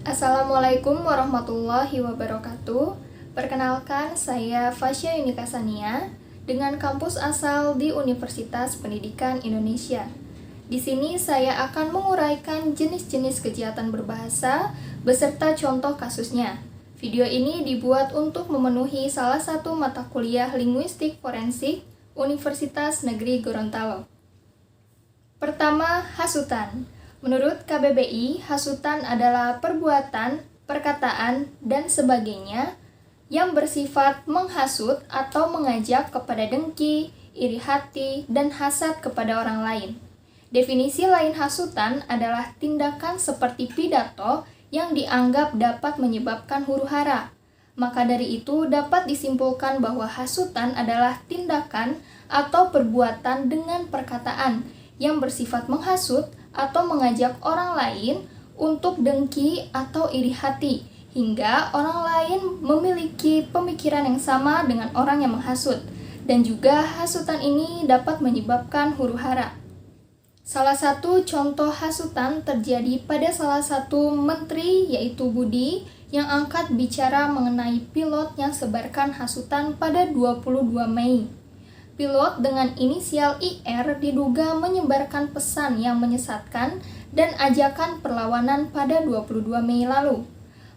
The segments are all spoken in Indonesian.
Assalamualaikum warahmatullahi wabarakatuh. Perkenalkan, saya Fasya Yunika Sania dengan kampus asal di Universitas Pendidikan Indonesia. Di sini saya akan menguraikan jenis-jenis kejahatan berbahasa beserta contoh kasusnya. Video ini dibuat untuk memenuhi salah satu mata kuliah linguistik forensik Universitas Negeri Gorontalo. Pertama, hasutan. Menurut KBBI, hasutan adalah perbuatan, perkataan, dan sebagainya yang bersifat menghasut atau mengajak kepada dengki, iri hati, dan hasad kepada orang lain. Definisi lain hasutan adalah tindakan seperti pidato yang dianggap dapat menyebabkan huru-hara. Maka dari itu dapat disimpulkan bahwa hasutan adalah tindakan atau perbuatan dengan perkataan yang bersifat menghasut atau mengajak orang lain untuk dengki atau iri hati, hingga orang lain memiliki pemikiran yang sama dengan orang yang menghasut, dan juga hasutan ini dapat menyebabkan huru-hara. Salah satu contoh hasutan terjadi pada salah satu menteri, yaitu Budi, yang angkat bicara mengenai pilot yang sebarkan hasutan pada 22 Mei. Pilot dengan inisial IR diduga menyebarkan pesan yang menyesatkan dan ajakan perlawanan pada 22 Mei lalu.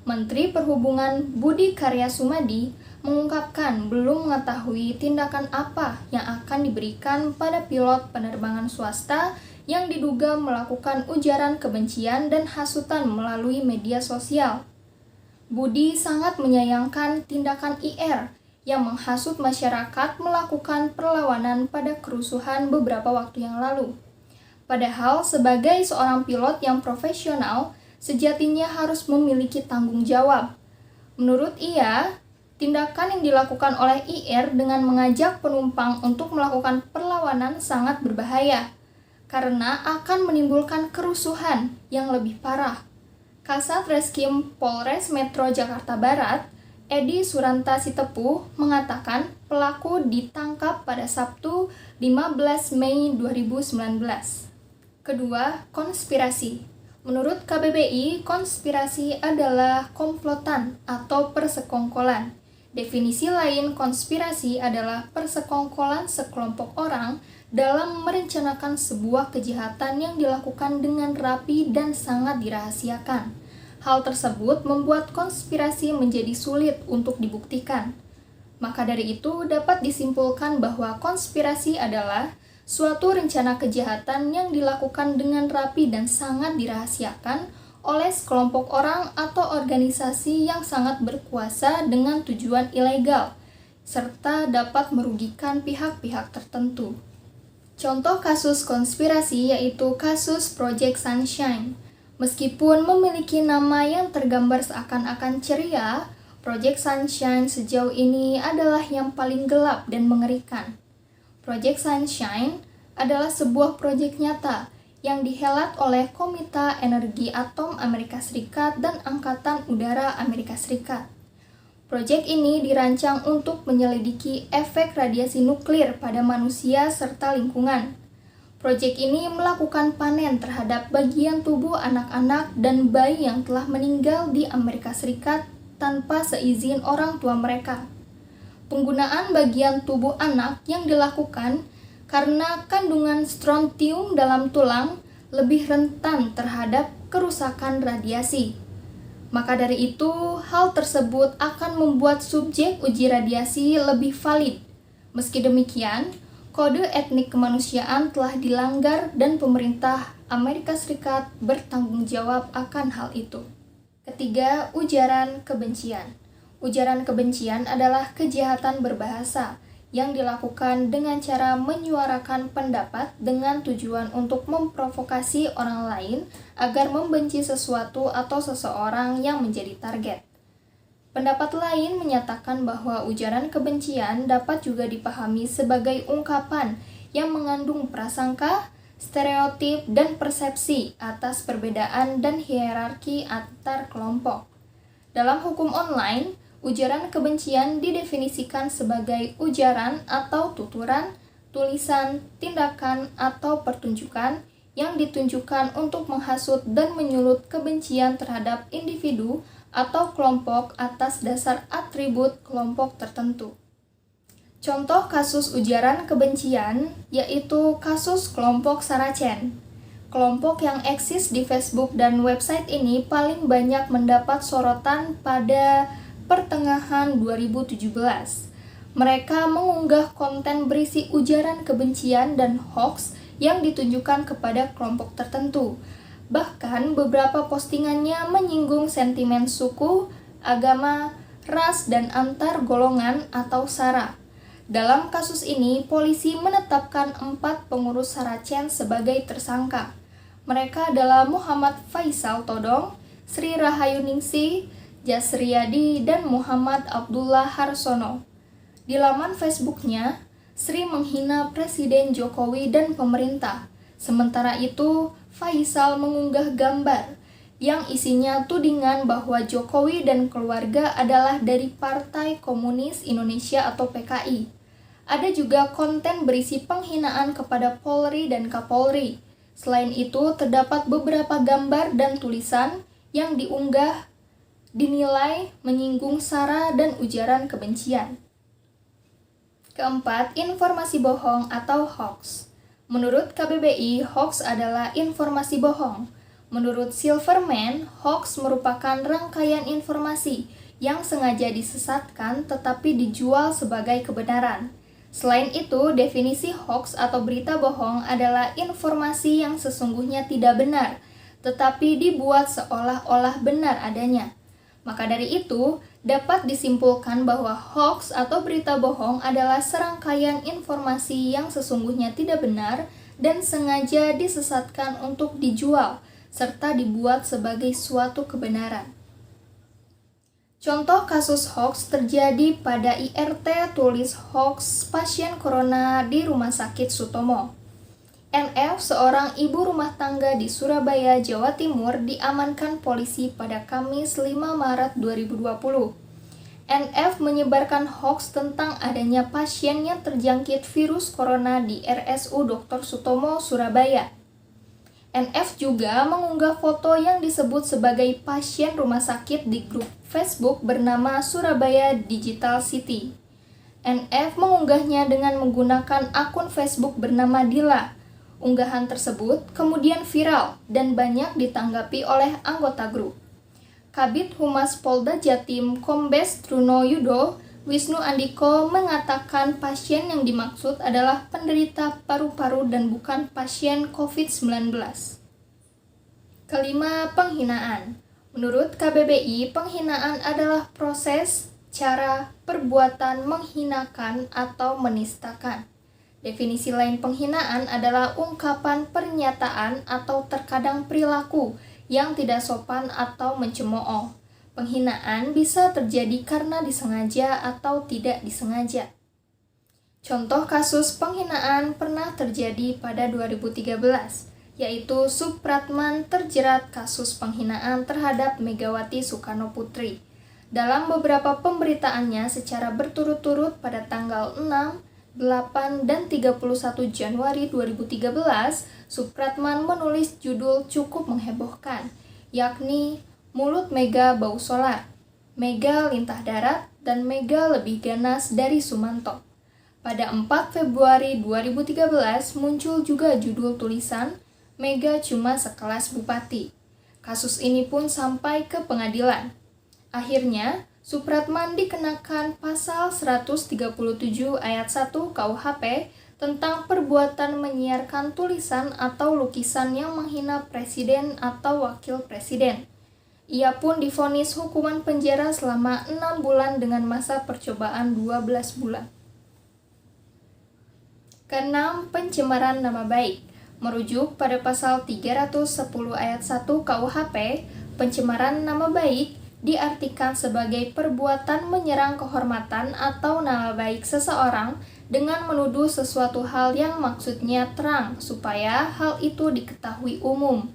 Menteri Perhubungan Budi Karya Sumadi mengungkapkan belum mengetahui tindakan apa yang akan diberikan pada pilot penerbangan swasta yang diduga melakukan ujaran kebencian dan hasutan melalui media sosial. Budi sangat menyayangkan tindakan IR yang menghasut masyarakat melakukan perlawanan pada kerusuhan beberapa waktu yang lalu. Padahal sebagai seorang pilot yang profesional, sejatinya harus memiliki tanggung jawab. Menurut ia, tindakan yang dilakukan oleh IR dengan mengajak penumpang untuk melakukan perlawanan sangat berbahaya, karena akan menimbulkan kerusuhan yang lebih parah. Kasat Reskrim Polres Metro Jakarta Barat, Edi Suranta Sitepuh, mengatakan pelaku ditangkap pada Sabtu 15 Mei 2019. Kedua, konspirasi. Menurut KBBI, konspirasi adalah komplotan atau persekongkolan. Definisi lain konspirasi adalah persekongkolan sekelompok orang dalam merencanakan sebuah kejahatan yang dilakukan dengan rapi dan sangat dirahasiakan. Hal tersebut membuat konspirasi menjadi sulit untuk dibuktikan. Maka dari itu dapat disimpulkan bahwa konspirasi adalah suatu rencana kejahatan yang dilakukan dengan rapi dan sangat dirahasiakan oleh sekelompok orang atau organisasi yang sangat berkuasa dengan tujuan ilegal, serta dapat merugikan pihak-pihak tertentu. Contoh kasus konspirasi yaitu kasus Project Sunshine. Meskipun memiliki nama yang tergambar seakan-akan ceria, Project Sunshine sejauh ini adalah yang paling gelap dan mengerikan. Project Sunshine adalah sebuah proyek nyata yang dihelat oleh Komite Energi Atom Amerika Serikat dan Angkatan Udara Amerika Serikat. Proyek ini dirancang untuk menyelidiki efek radiasi nuklir pada manusia serta lingkungan. Proyek ini melakukan panen terhadap bagian tubuh anak-anak dan bayi yang telah meninggal di Amerika Serikat tanpa seizin orang tua mereka. Penggunaan bagian tubuh anak yang dilakukan karena kandungan strontium dalam tulang lebih rentan terhadap kerusakan radiasi. Maka dari itu, hal tersebut akan membuat subjek uji radiasi lebih valid. Meski demikian, kode etnik kemanusiaan telah dilanggar dan pemerintah Amerika Serikat bertanggung jawab akan hal itu. Ketiga, ujaran kebencian. Ujaran kebencian adalah kejahatan berbahasa yang dilakukan dengan cara menyuarakan pendapat dengan tujuan untuk memprovokasi orang lain agar membenci sesuatu atau seseorang yang menjadi target. Pendapat lain menyatakan bahwa ujaran kebencian dapat juga dipahami sebagai ungkapan yang mengandung prasangka, stereotip, dan persepsi atas perbedaan dan hierarki antar kelompok. Dalam hukum online, ujaran kebencian didefinisikan sebagai ujaran atau tuturan, tulisan, tindakan, atau pertunjukan yang ditunjukkan untuk menghasut dan menyulut kebencian terhadap individu atau kelompok atas dasar atribut kelompok tertentu. Contoh kasus ujaran kebencian yaitu kasus kelompok Saracen. Kelompok yang eksis di Facebook dan website ini paling banyak mendapat sorotan pada pertengahan 2017. Mereka mengunggah konten berisi ujaran kebencian dan hoax yang ditunjukkan kepada kelompok tertentu. Bahkan beberapa postingannya menyinggung sentimen suku, agama, ras, dan antar golongan atau SARA. Dalam kasus ini, polisi menetapkan 4 pengurus Saracen sebagai tersangka. Mereka adalah Muhammad Faisal Todong, Sri Rahayu Ningsih, Jasriyadi, dan Muhammad Abdullah Harsono. Di laman Facebooknya, Sri menghina Presiden Jokowi dan pemerintah. Sementara itu, Faisal mengunggah gambar yang isinya tudingan bahwa Jokowi dan keluarga adalah dari Partai Komunis Indonesia atau PKI. Ada juga konten berisi penghinaan kepada Polri dan Kapolri. Selain itu, terdapat beberapa gambar dan tulisan yang diunggah dinilai menyinggung SARA dan ujaran kebencian. Keempat, informasi bohong atau hoax. Menurut KBBI, hoax adalah informasi bohong. Menurut Silverman, hoax merupakan rangkaian informasi yang sengaja disesatkan tetapi dijual sebagai kebenaran. Selain itu, definisi hoax atau berita bohong adalah informasi yang sesungguhnya tidak benar, tetapi dibuat seolah-olah benar adanya. Maka dari itu, dapat disimpulkan bahwa hoax atau berita bohong adalah serangkaian informasi yang sesungguhnya tidak benar dan sengaja disesatkan untuk dijual, serta dibuat sebagai suatu kebenaran. Contoh kasus hoax terjadi pada IRT tulis hoax pasien corona di Rumah Sakit Sutomo. NF, seorang ibu rumah tangga di Surabaya, Jawa Timur, diamankan polisi pada Kamis 5 Maret 2020. NF menyebarkan hoax tentang adanya pasien yang terjangkit virus corona di RSU Dr. Sutomo, Surabaya. NF juga mengunggah foto yang disebut sebagai pasien rumah sakit di grup Facebook bernama Surabaya Digital City. NF mengunggahnya dengan menggunakan akun Facebook bernama Dila. Unggahan tersebut kemudian viral dan banyak ditanggapi oleh anggota grup. Kabid Humas Polda Jatim Kombes Truno Yudo Wisnu Andiko mengatakan pasien yang dimaksud adalah penderita paru-paru dan bukan pasien COVID-19. Kelima, penghinaan. Menurut KBBI, penghinaan adalah proses, cara, perbuatan menghinakan atau menistakan. Definisi lain penghinaan adalah ungkapan pernyataan atau terkadang perilaku yang tidak sopan atau mencemooh. Penghinaan bisa terjadi karena disengaja atau tidak disengaja. Contoh kasus penghinaan pernah terjadi pada 2013, yaitu Supratman terjerat kasus penghinaan terhadap Megawati Soekarnoputri. Dalam beberapa pemberitaannya secara berturut-turut pada tanggal 6, 8, dan 31 Januari 2013, Supratman menulis judul cukup menghebohkan, yakni Mulut Mega Bau Solar, Mega Lintah Darat, dan Mega Lebih Ganas dari Sumanto. Pada 4 Februari 2013 muncul juga judul tulisan Mega Cuma Sekelas Bupati. Kasus ini pun sampai ke pengadilan. Akhirnya, Supratman dikenakan pasal 137 ayat 1 KUHP tentang perbuatan menyiarkan tulisan atau lukisan yang menghina presiden atau wakil presiden. Ia pun divonis hukuman penjara selama 6 bulan dengan masa percobaan 12 bulan. Keenam, pencemaran nama baik. Merujuk pada pasal 310 ayat 1 KUHP, pencemaran nama baik diartikan sebagai perbuatan menyerang kehormatan atau nama baik seseorang dengan menuduh sesuatu hal yang maksudnya terang supaya hal itu diketahui umum.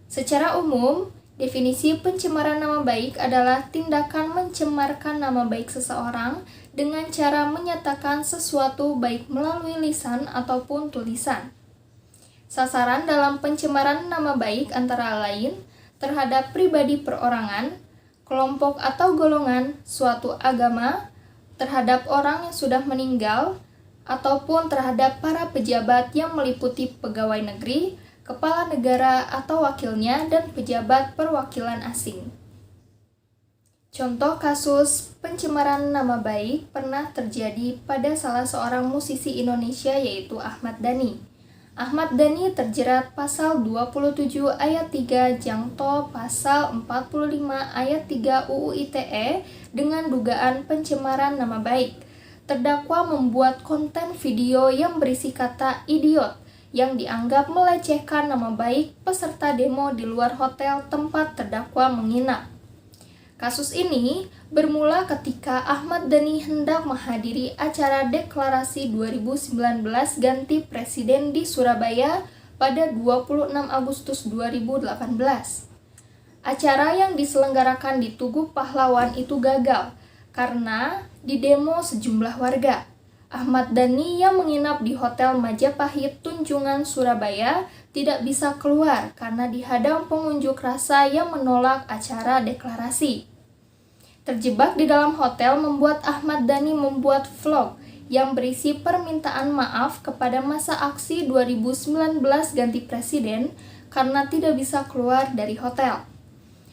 Secara umum, definisi pencemaran nama baik adalah tindakan mencemarkan nama baik seseorang dengan cara menyatakan sesuatu baik melalui lisan ataupun tulisan. Sasaran dalam pencemaran nama baik antara lain terhadap pribadi perorangan, kelompok atau golongan, suatu agama, terhadap orang yang sudah meninggal, ataupun terhadap para pejabat yang meliputi pegawai negeri, kepala negara atau wakilnya, dan pejabat perwakilan asing. Contoh kasus pencemaran nama baik pernah terjadi pada salah seorang musisi Indonesia yaitu Ahmad Dhani. Ahmad Dhani terjerat pasal 27 ayat 3 Jangto pasal 45 ayat 3 UU ITE dengan dugaan pencemaran nama baik. Terdakwa membuat konten video yang berisi kata idiot yang dianggap melecehkan nama baik peserta demo di luar hotel tempat terdakwa menginap. Kasus ini bermula ketika Ahmad Dhani hendak menghadiri acara deklarasi 2019 ganti presiden di Surabaya pada 26 Agustus 2018. Acara yang diselenggarakan di Tugu Pahlawan itu gagal karena didemo sejumlah warga. Ahmad Dhani yang menginap di Hotel Majapahit Tunjungan Surabaya tidak bisa keluar karena dihadang pengunjuk rasa yang menolak acara deklarasi. Terjebak di dalam hotel membuat Ahmad Dhani membuat vlog yang berisi permintaan maaf kepada masa aksi 2019 ganti presiden karena tidak bisa keluar dari hotel.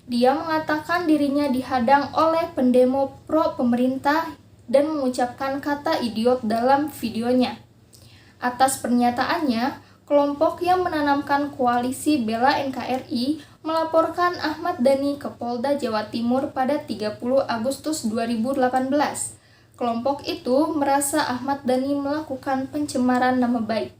Dia mengatakan dirinya dihadang oleh pendemo pro pemerintah dan mengucapkan kata idiot dalam videonya. Atas pernyataannya, kelompok yang menanamkan koalisi Bela NKRI melaporkan Ahmad Dhani ke Polda Jawa Timur pada 30 Agustus 2018. Kelompok itu merasa Ahmad Dhani melakukan pencemaran nama baik.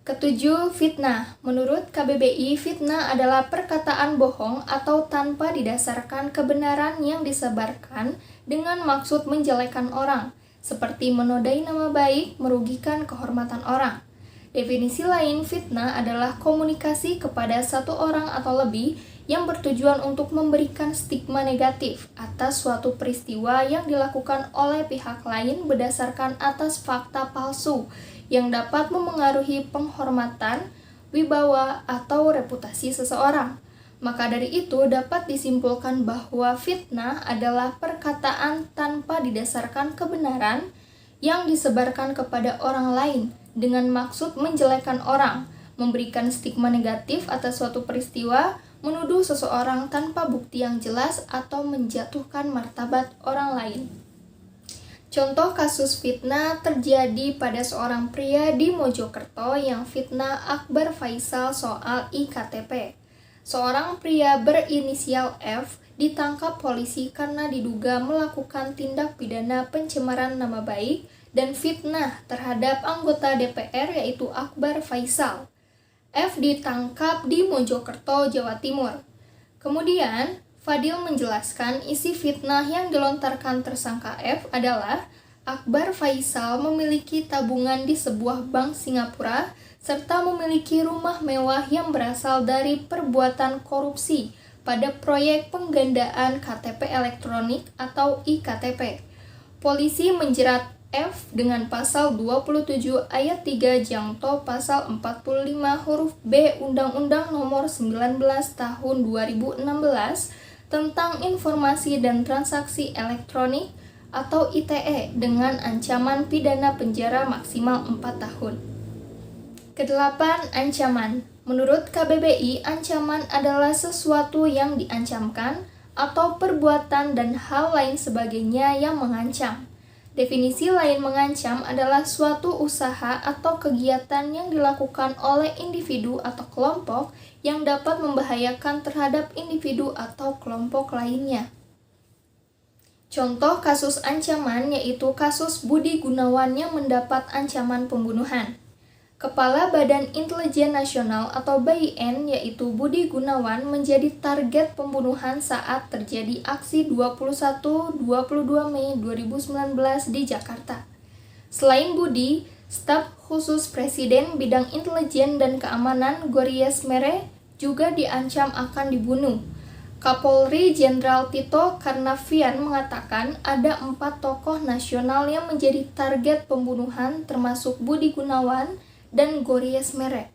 Ketujuh, fitnah. Menurut KBBI, fitnah adalah perkataan bohong atau tanpa didasarkan kebenaran yang disebarkan dengan maksud menjelekkan orang, seperti menodai nama baik, merugikan kehormatan orang. Definisi lain, fitnah adalah komunikasi kepada satu orang atau lebih yang bertujuan untuk memberikan stigma negatif atas suatu peristiwa yang dilakukan oleh pihak lain berdasarkan atas fakta palsu yang dapat memengaruhi penghormatan, wibawa, atau reputasi seseorang. Maka dari itu dapat disimpulkan bahwa fitnah adalah perkataan tanpa didasarkan kebenaran yang disebarkan kepada orang lain dengan maksud menjelekkan orang, memberikan stigma negatif atas suatu peristiwa, menuduh seseorang tanpa bukti yang jelas, atau menjatuhkan martabat orang lain. Contoh kasus fitnah terjadi pada seorang pria di Mojokerto yang fitnah Akbar Faisal soal IKTP. Seorang pria berinisial F ditangkap polisi karena diduga melakukan tindak pidana pencemaran nama baik dan fitnah terhadap anggota DPR yaitu Akbar Faisal. F ditangkap di Mojokerto, Jawa Timur. Kemudian, Fadil menjelaskan isi fitnah yang dilontarkan tersangka F adalah Akbar Faisal memiliki tabungan di sebuah bank Singapura serta memiliki rumah mewah yang berasal dari perbuatan korupsi pada proyek penggandaan KTP elektronik atau IKTP. Polisi menjerat F dengan pasal 27 ayat 3 Jangto pasal 45 huruf B Undang-Undang Nomor 19 Tahun 2016 tentang Informasi dan Transaksi Elektronik atau ITE dengan ancaman pidana penjara maksimal 4 tahun. Kedelapan, ancaman. Menurut KBBI, ancaman adalah sesuatu yang diancamkan atau perbuatan dan hal lain sebagainya yang mengancam. Definisi lain mengancam adalah suatu usaha atau kegiatan yang dilakukan oleh individu atau kelompok yang dapat membahayakan terhadap individu atau kelompok lainnya. Contoh kasus ancaman yaitu kasus Budi Gunawan yang mendapat ancaman pembunuhan. Kepala Badan Intelijen Nasional atau BIN yaitu Budi Gunawan menjadi target pembunuhan saat terjadi aksi 21-22 Mei 2019 di Jakarta. Selain Budi, staf khusus Presiden bidang intelijen dan keamanan Gories Mere juga diancam akan dibunuh. Kapolri Jenderal Tito Karnavian mengatakan ada 4 tokoh nasional yang menjadi target pembunuhan termasuk Budi Gunawan dan Gories Mere.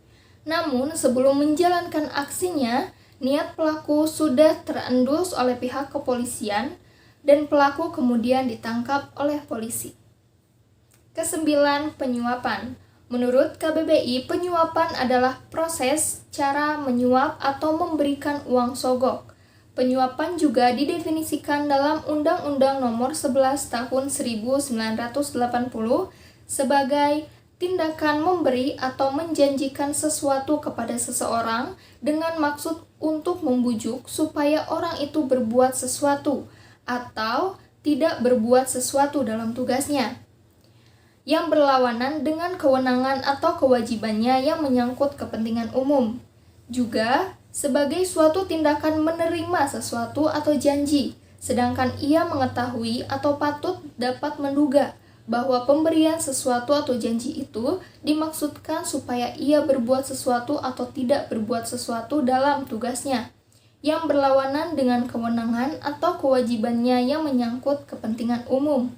Namun, sebelum menjalankan aksinya, niat pelaku sudah terendus oleh pihak kepolisian dan pelaku kemudian ditangkap oleh polisi. Kesembilan, penyuapan. Menurut KBBI, penyuapan adalah proses cara menyuap atau memberikan uang sogok. Penyuapan juga didefinisikan dalam Undang-Undang Nomor 11 Tahun 1980 sebagai tindakan memberi atau menjanjikan sesuatu kepada seseorang dengan maksud untuk membujuk supaya orang itu berbuat sesuatu atau tidak berbuat sesuatu dalam tugasnya, yang berlawanan dengan kewenangan atau kewajibannya yang menyangkut kepentingan umum. Juga sebagai suatu tindakan menerima sesuatu atau janji, sedangkan ia mengetahui atau patut dapat menduga bahwa pemberian sesuatu atau janji itu dimaksudkan supaya ia berbuat sesuatu atau tidak berbuat sesuatu dalam tugasnya, yang berlawanan dengan kewenangan atau kewajibannya yang menyangkut kepentingan umum.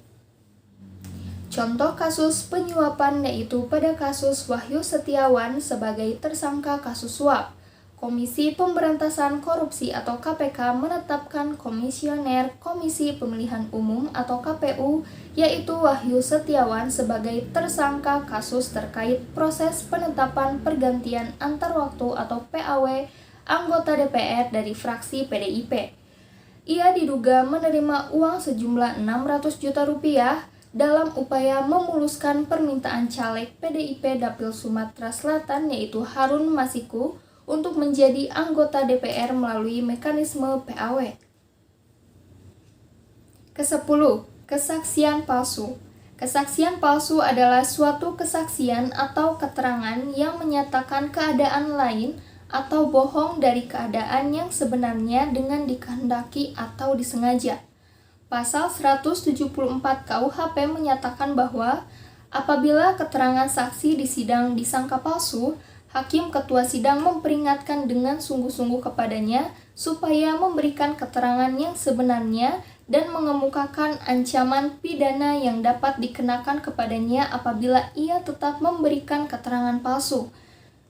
Contoh kasus penyuapan yaitu pada kasus Wahyu Setiawan sebagai tersangka kasus suap. Komisi Pemberantasan Korupsi atau KPK menetapkan Komisioner Komisi Pemilihan Umum atau KPU yaitu Wahyu Setiawan sebagai tersangka kasus terkait proses penetapan pergantian antar waktu atau PAW anggota DPR dari fraksi PDIP. Ia diduga menerima uang sejumlah 600 juta rupiah dalam upaya memuluskan permintaan caleg PDIP Dapil Sumatera Selatan yaitu Harun Masiku untuk menjadi anggota DPR melalui mekanisme PAW. Ke-10. Kesaksian palsu. Kesaksian palsu adalah suatu kesaksian atau keterangan yang menyatakan keadaan lain atau bohong dari keadaan yang sebenarnya dengan dikehendaki atau disengaja. Pasal 174 KUHP menyatakan bahwa apabila keterangan saksi di sidang disangka palsu, Hakim Ketua Sidang memperingatkan dengan sungguh-sungguh kepadanya supaya memberikan keterangan yang sebenarnya dan mengemukakan ancaman pidana yang dapat dikenakan kepadanya apabila ia tetap memberikan keterangan palsu.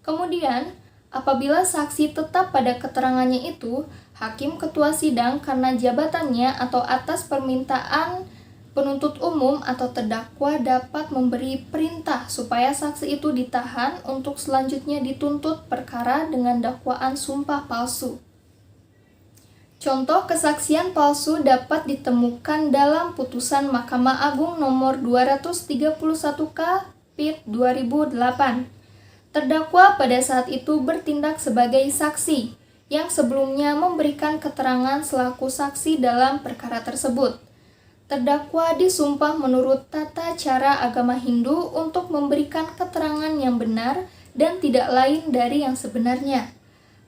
Kemudian, apabila saksi tetap pada keterangannya itu, Hakim Ketua Sidang karena jabatannya atau atas permintaan penuntut umum atau terdakwa dapat memberi perintah supaya saksi itu ditahan untuk selanjutnya dituntut perkara dengan dakwaan sumpah palsu. Contoh kesaksian palsu dapat ditemukan dalam putusan Mahkamah Agung nomor 231K Pit 2008. Terdakwa pada saat itu bertindak sebagai saksi yang sebelumnya memberikan keterangan selaku saksi dalam perkara tersebut. Terdakwa disumpah menurut tata cara agama Hindu untuk memberikan keterangan yang benar dan tidak lain dari yang sebenarnya.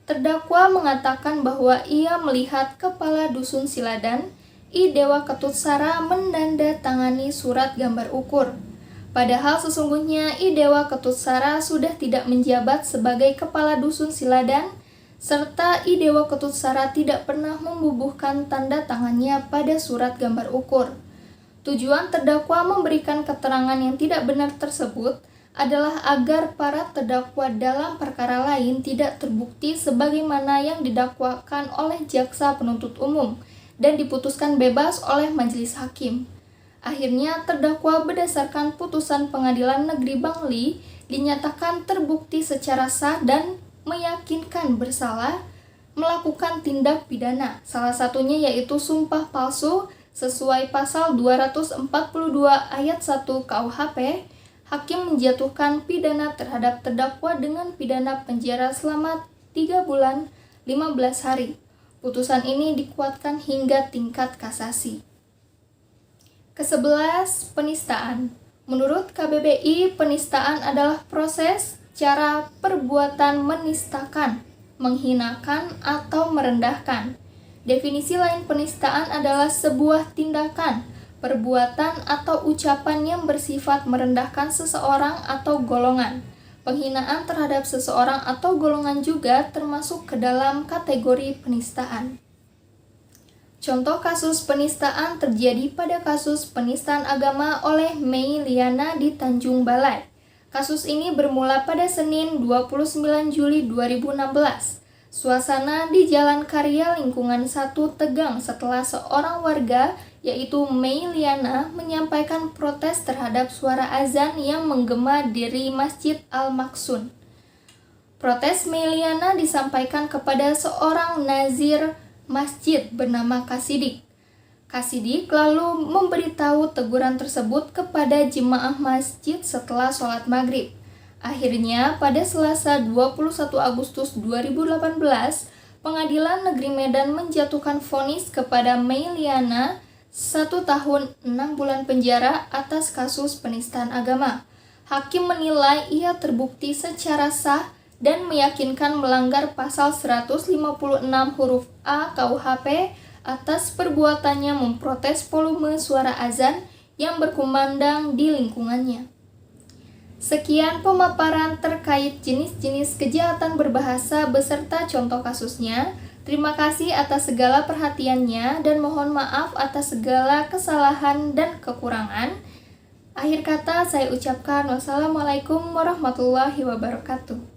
Terdakwa mengatakan bahwa ia melihat kepala dusun Siladan, I Dewa Ketutsara menandatangani surat gambar ukur. Padahal sesungguhnya I Dewa Ketutsara sudah tidak menjabat sebagai kepala dusun Siladan, serta I Dewa Ketutsara tidak pernah membubuhkan tanda tangannya pada surat gambar ukur. Tujuan terdakwa memberikan keterangan yang tidak benar tersebut adalah agar para terdakwa dalam perkara lain tidak terbukti sebagaimana yang didakwakan oleh jaksa penuntut umum dan diputuskan bebas oleh majelis hakim. Akhirnya terdakwa berdasarkan putusan Pengadilan Negeri Bangli dinyatakan terbukti secara sah dan meyakinkan bersalah melakukan tindak pidana, salah satunya yaitu sumpah palsu sesuai pasal 242 ayat 1 KUHP. Hakim menjatuhkan pidana terhadap terdakwa dengan pidana penjara selama 3 bulan 15 hari. Putusan ini dikuatkan hingga tingkat kasasi. Ke-11. Penistaan. Menurut KBBI, penistaan adalah proses cara perbuatan menistakan, menghinakan, atau merendahkan. Definisi lain penistaan adalah sebuah tindakan, perbuatan, atau ucapan yang bersifat merendahkan seseorang atau golongan. Penghinaan terhadap seseorang atau golongan juga termasuk ke dalam kategori penistaan. Contoh kasus penistaan terjadi pada kasus penistaan agama oleh Mei Liana di Tanjung Balai. Kasus ini bermula pada Senin 29 Juli 2016. Suasana di Jalan Karya Lingkungan 1 tegang setelah seorang warga, yaitu Mei Liana, menyampaikan protes terhadap suara azan yang menggema dari Masjid Al-Maksun. Protes Mei Liana disampaikan kepada seorang nazir masjid bernama Kasidik. Kasidik lalu memberitahu teguran tersebut kepada jemaah masjid setelah sholat maghrib. Akhirnya, pada Selasa 21 Agustus 2018, Pengadilan Negeri Medan menjatuhkan vonis kepada Mei Liana 1 tahun 6 bulan penjara atas kasus penistaan agama. Hakim menilai ia terbukti secara sah dan meyakinkan melanggar pasal 156 huruf A KUHP atas perbuatannya memprotes volume suara azan yang berkumandang di lingkungannya. Sekian pemaparan terkait jenis-jenis kejahatan berbahasa beserta contoh kasusnya. Terima kasih atas segala perhatiannya dan mohon maaf atas segala kesalahan dan kekurangan. Akhir kata saya ucapkan wassalamualaikum warahmatullahi wabarakatuh.